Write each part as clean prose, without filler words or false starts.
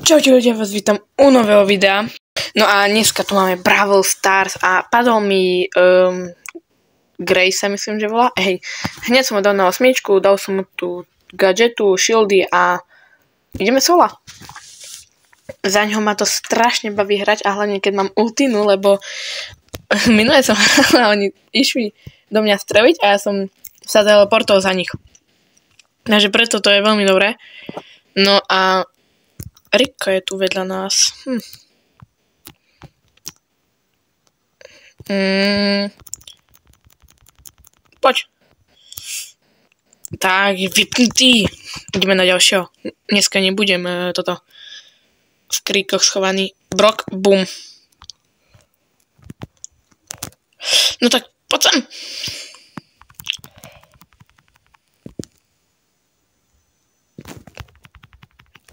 Čaute ľudia, vás vítam u nového videa. No a dneska tu máme Brawl Stars a padol mi Gray sa myslím, že volá. Hej, hneď som ho dal na osmičku, dal som mu tú gadgetu, shieldy a ideme sola. Za ňo ma to strašne baví hrať a hlavne keď mám ultinu, lebo minule som oni išli do mňa streliť a ja som sa teleportol za nich. Takže preto to je veľmi dobré. No a Rika je tu vedľa nás. Poď. Tak, je vypnutý. Ideme na ďalšieho. Dneska nebudem toto v kríkoch schovaný. Brock, boom. No tak, poď sem.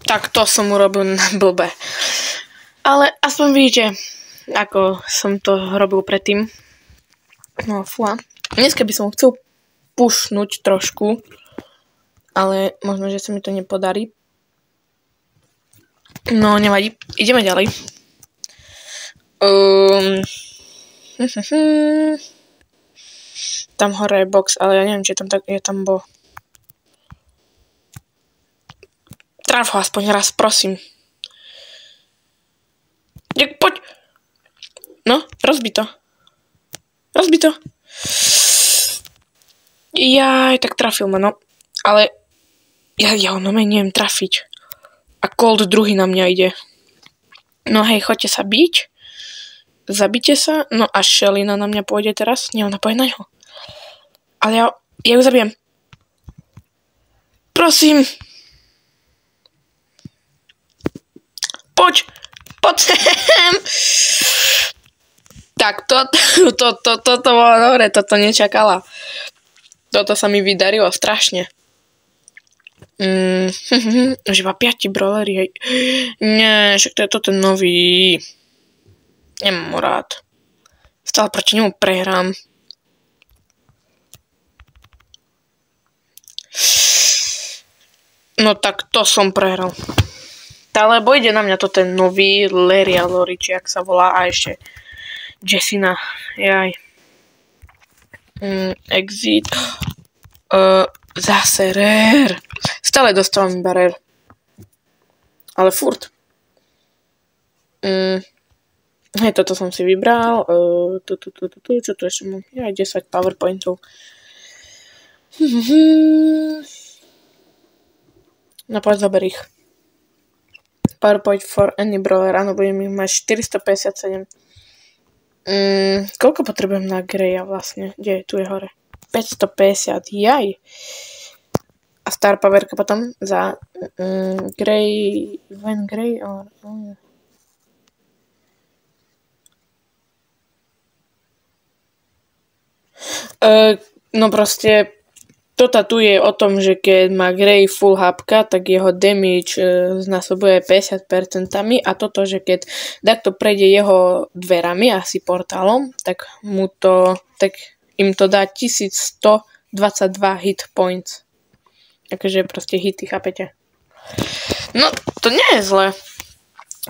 Tak to som urobil na blbe. Ale aspoň vidíte, ako som to robil predtým. No fúha. Dneska by som chcel pushnúť trošku, ale možno, že sa mi to nepodarí. No, nevadí. Ideme ďalej. Tam hore je box, ale ja neviem, či tam tak je tam bol. Traf ho aspoň raz, prosím. Poď. No, rozbi to. Rozbi to. Jaj, tak trafil ma, no. Ale ja ho neviem trafiť. A Colt druhý na mňa ide. No hej, choďte sa biť. Zabite sa. No a Shellyna na mňa pôjde teraz. Nie, ona pôjde na ňo. Ale ja ju zabijem. Prosím. Poď sem. Tak, toto bolo dobre, toto nečakala. Toto sa mi vydarilo strašne. Že má 5 brawlery, hej. Nie, však to je toto nový. Nemám ho rád. Stále proti nemu prehrám. No tak to som prehral. Lebo ide na mňa to ten nový Larry a Lori, či jak sa volá, a ešte Jessina. Jaj. Exit. Zase rare. Stále dostávam iba rare. Ale furt. Hej, toto som si vybral. Čo tu ešte mám? Ja 10 powerpointov. No poď zober ich. PowerPoint for any brawler, áno, budem ich mať 457. Koľko potrebujem na Greya vlastne? Kde je? Tu je hore. 550, jaj. A star powerka potom za Grey, Van Grey, no proste toto tu je o tom, že keď má Grey full hapka, tak jeho damage znásobuje 50% a toto, že keď takto prejde jeho dverami, asi portálom, tak im to dá 1122 hit points. Takže proste hity, chápete? No, to nie je zle.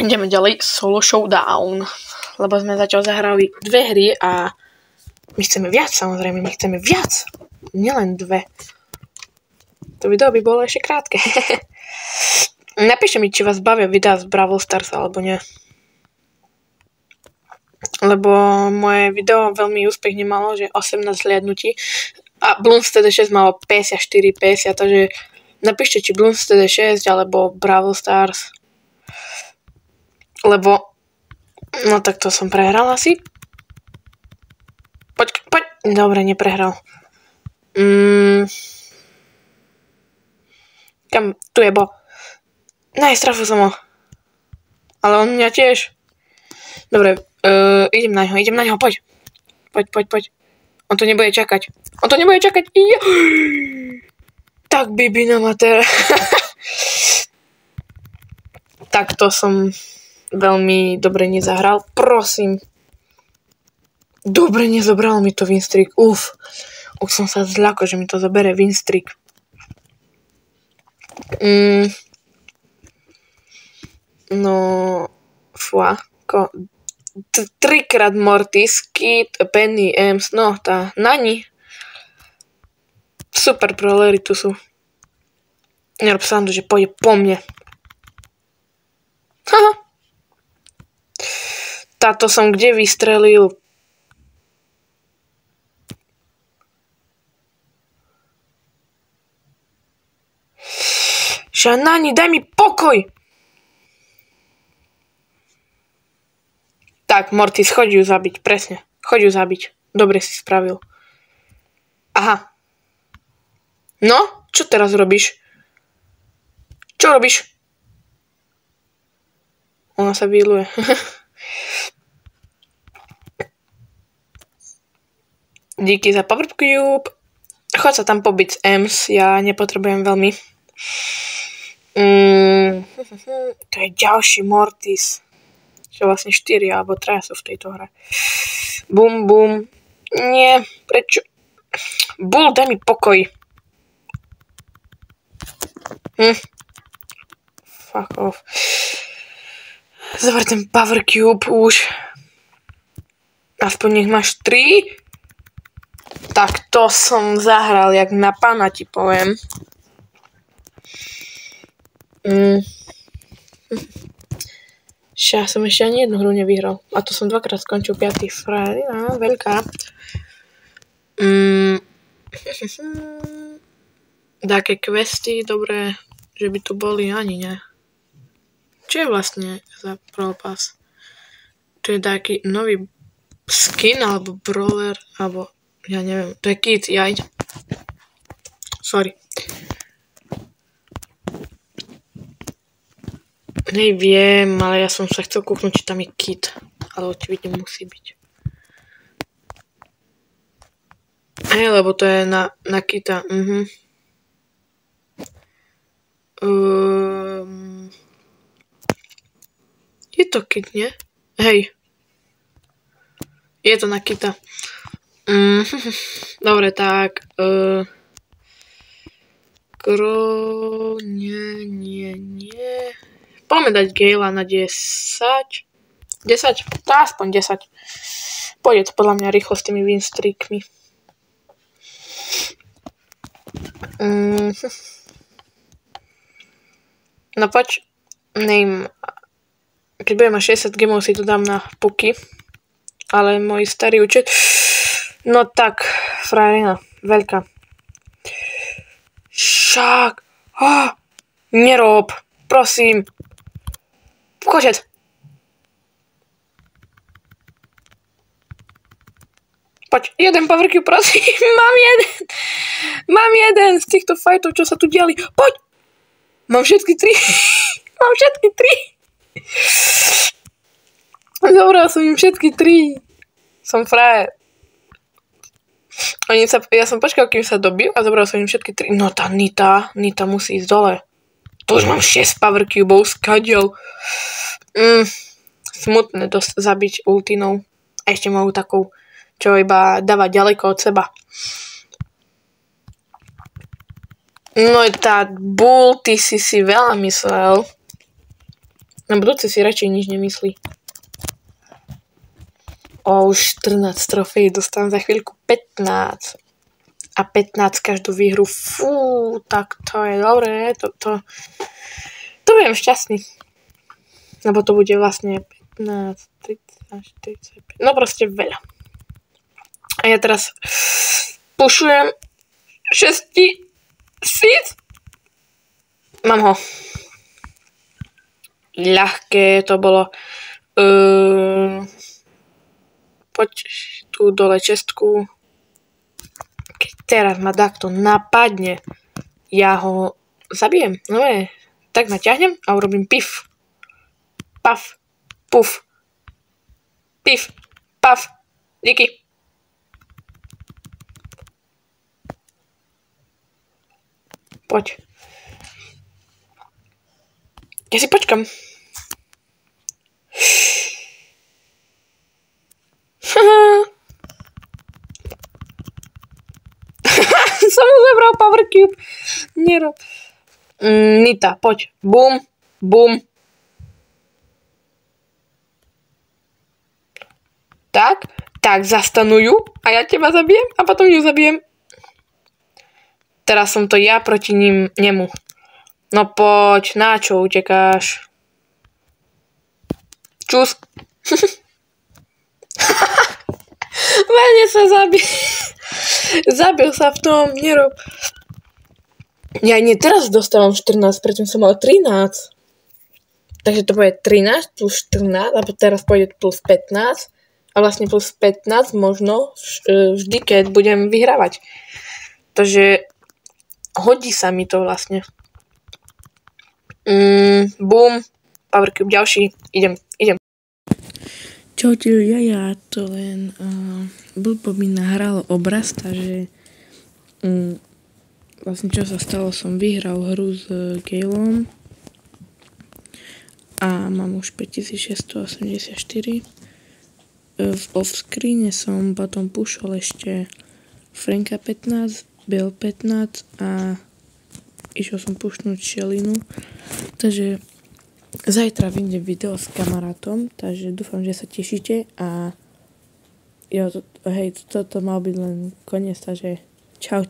Ideme ďalej, solo showdown. Lebo sme zatiaľ zahrali 2 hry a my chceme viac, samozrejme, my chceme viac. Nielen 2. To video by bolo ešte krátke. Napíšte mi, či vás bavia videá z Brawl Stars alebo nie. Lebo moje video veľmi úspech nemalo, že 18 hliadnutí. A Bloons TD6 malo 54-50, takže napíšte, či Bloons TD6 alebo Brawl Stars. Lebo no tak to som prehral asi. Poď. Dobre, neprehral. Kam? Tu je bo. Trafil som ho. Ale on mňa tiež. Dobre, idem na ňo, poď. Poď. On to nebude čakať. Ja. Tak bibina mater. Tak to som veľmi dobre nezahral. Prosím. Dobre, nezobral mi to win streak. Uf. Už som sa zľakol, že mi to zabere win streak. No, fua, trikrát Mortis, Kit, Penny, Ems, no tá Nani. Super brawlery tu sú. Nerob srandu, že pôjde po mne. Haha. Táto som kde vystrelil? Nani, daj mi pokoj! Tak, Mortis, choď ju zabiť, presne. Choď ju zabiť. Dobre si spravil. Aha. No, čo teraz robíš? Čo robíš? Ona sa výluje. Díky za Power Cube. Choď sa tam pobiť s Ems, ja nepotrebujem veľmi. To je ďalší Mortis. Čo vlastne 4 alebo 3 sú v tejto hre. Bum, bum. Nie, prečo? Bull, daj mi pokoj. Fuck off. Zober ten Power Cube už. Aspoň nech máš 3. Tak to som zahral, jak na pána ti poviem. Ja som ešte ani jednu hru nevyhral. A to som 2-krát skončil 5. Frajina, veľká. Také questy, dobré, že by tu boli, ani ne. Čo je vlastne za Brawl Pass? To je taký nový skin, alebo brawler, alebo ja neviem. To je Kit, jaj. Sorry. Neviem, ale ja som sa chcel kúknúť, či tam je Kit. Ale očividne musí byť. Hej, lebo to je na Kita. Je to Kit, nie? Hej. Je to na Kita. Dobre, tak. Nie. Poďme dať Gala na 10. 10? Tá, aspoň 10. Pôjde to podľa mňa rýchlo s tými win streakmi. No poď, keď budem mať 60 gemov, si to dám na puky. Ale môj starý účet... No tak, frajerina, veľká. Však... Nerob, prosím. Kočet. Poď, jeden Power Cube, prosím. Mám jeden z týchto fightov, čo sa tu diali. Poď. Mám všetky 3. Zobral som im všetky 3. Som frajer. Ja som počkal, kým sa dobijú a zobral som im všetky 3. No tá Nita musí ísť dole. To už mám 6 Power Cubov, skadiel. Smutné dosť zabiť ultinou. A ešte majú takou, čo iba dáva ďaleko od seba. No tá Bull, ty si veľa myslel. Na budúce si radšej nič nemyslí. Už 14 trofejí, dostanem za chvíľku 15. A 15 každú výhru. Fú, tak to je dobré. To budem šťastný. Lebo to bude vlastne 15, 30, 45. No proste veľa. A ja teraz pušujem 6 000. Mám ho. Ľahké to bolo. Poď tu dole čestku. Keď teraz ma takto napadne, ja ho zabijem. No je, tak naťahnem a urobím pif. Paf. Puf. Pif. Paf. Díky. Poď. Ja si počkam. Som mu zebral Power Cube. Nerob. Nita, poď. Bum, bum. Tak, zastanujú a ja teba zabijem a potom ju zabijem. Teraz som to ja proti nemu. No poď, na čo utekáš? Čus. Vážne sa zabil. Zabil sa v tom, nerob. Ja nie, teraz dostávam 14, predtým som mal 13. Takže to bude 13 plus 14, a teraz pôjde plus 15. A vlastne plus 15 možno vždy, keď budem vyhrávať. Takže hodí sa mi to vlastne. Boom. Power Cube ďalší. Idem. Čaute ľudia, ja to len blbo mi nahral obraz, takže vlastne čo sa stalo, som vyhral hru s Gailom a mám už 5684. V offscreene som potom pušol ešte Franka 15, Bill 15 a išiel som pušnúť Shelinu. Takže zajtra vyjde video s kamarátom, takže dúfam, že sa tešíte a toto mal byť len koniec, takže čau.